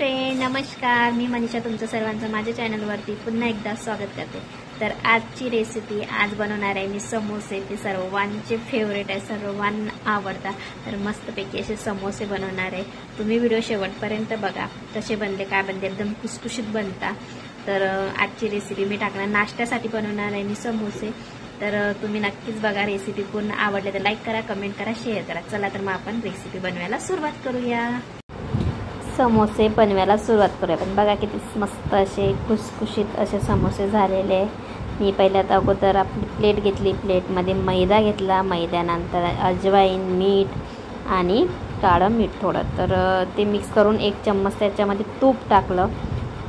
Friend, नमस्कार. मी मनीषा तुमचं सर्वांचं माझ्या चॅनलवरती पुन्हा एकदा स्वागत करते. तर आजची रेसिपी आज बनवणार आहे मी समोसे. ते सर्वांचे फेवरेट आहे, सर्वांना आवडतात. तर मस्तपैकी असे समोसे बनवणार आहे. तुम्ही व्हिडिओ शेवटपर्यंत बघा, कसे बनले काय बनले, एकदम खुसखुशीत बनता. तर आजची रेसिपी मी टाकणार नाश्त्यासाठी बनवणार आहे मी समोसे. तर तुम्ही नक्कीच बघा रेसिपी. पूर्ण आवडले तर लाईक करा, कमेंट करा, शेअर करा. चला तर मग आपण रेसिपी बनवायला सुरुवात करूया. समोसे बनवायला सुरुवात करूया. पण बघा किती मस्त असे खुसखुशीत असे समोसे झालेले आहे. मी पहिल्यात अगोदर आपली प्लेट घेतली, प्लेटमध्ये मैदा घेतला, मैद्यानंतर अजवाईन, मीठ आणि काळं मीठ थोडं. तर ते मिक्स करून एक चम्मच त्याच्यामध्ये तूप टाकलं.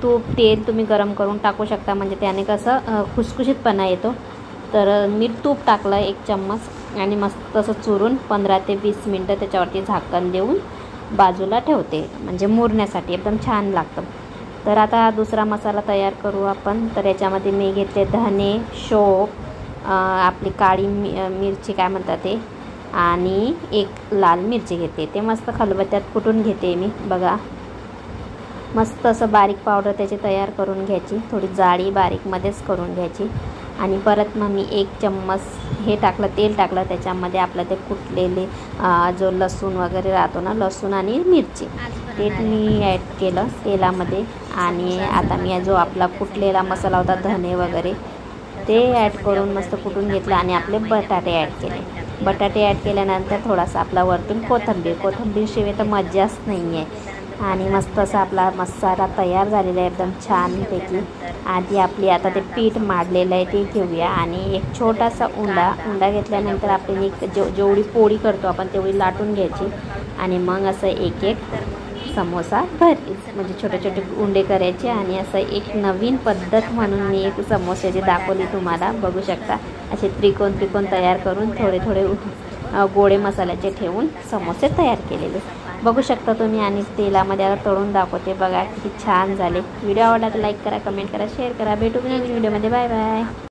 तूप तेल तुम्ही गरम करून टाकू शकता, म्हणजे त्याने कसं खुसखुशीतपणा येतो. तर मीठ तूप टाकलं एक चम्मच आणि मस्त असं चुरून 15 ते 20 मिनटं त्याच्यावरती झाकण देऊन बाजूला ठेवते, म्हणजे मुरण्यासाठी एकदम छान लागतं. तर आता दुसरा मसाला तयार करू आपण. तर याच्यामध्ये मी घेतले धने, शोप, आपली काळी मिरची काय म्हणतात ते, आणि एक लाल मिरची घेते. ते मस्त खलबत्त्यात कुटून घेते मी. बघा मस्त असं बारीक पावडर त्याची तयार करून घ्यायची, थोडी जाडी बारीकमध्येच करून घ्यायची. आणि परत मग मी एक चम्मच हे टाकलं, तेल टाकलं. त्याच्यामध्ये आपलं ते कुटलेले जो लसूण वगैरे राहतो ना, लसूण आणि मिरची, ते मी ॲड केलं तेलामध्ये. आणि आता मी जो आपला कुटलेला मसाला होता, धने वगैरे, ते ॲड करून मस्त कुटून घेतलं. आणि आपले बटाटे ॲड केले. बटाटे ॲड केल्यानंतर थोडासा आपला वरतून कोथिंबीर शिवाय तर मजाच नाही आहे. आणि मस्त असा आपला मसाला तयार झालेला आहे एकदम छानपैकी. आधी आपली आता ते पीठ मांडलेलं आहे ते घेऊया. आणि एक छोटासा उंडा घेतल्यानंतर आपण एक जेवढी पोळी करतो आपण तेवढी लाटून घ्यायची. आणि मग असं एक एक समोसा म्हणजे छोटे छोटे उंडे करायचे. आणि असं एक नवीन पद्धत म्हणून मी एक समोस्याची दाखवली तुम्हाला, बघू शकता. असे त्रिकोण तयार करून थोडे गोडे मसाल्याचे ठेवून समोसे तयार केलेले बघू शकता तुम्ही. आणि तेलामध्ये आता तळून दाखवते. बघा किती छान झाले. व्हिडिओ आवडला तर लाईक करा, कमेंट करा, शेअर करा. भेटू नवीन व्हिडिओमध्ये. Bye bye.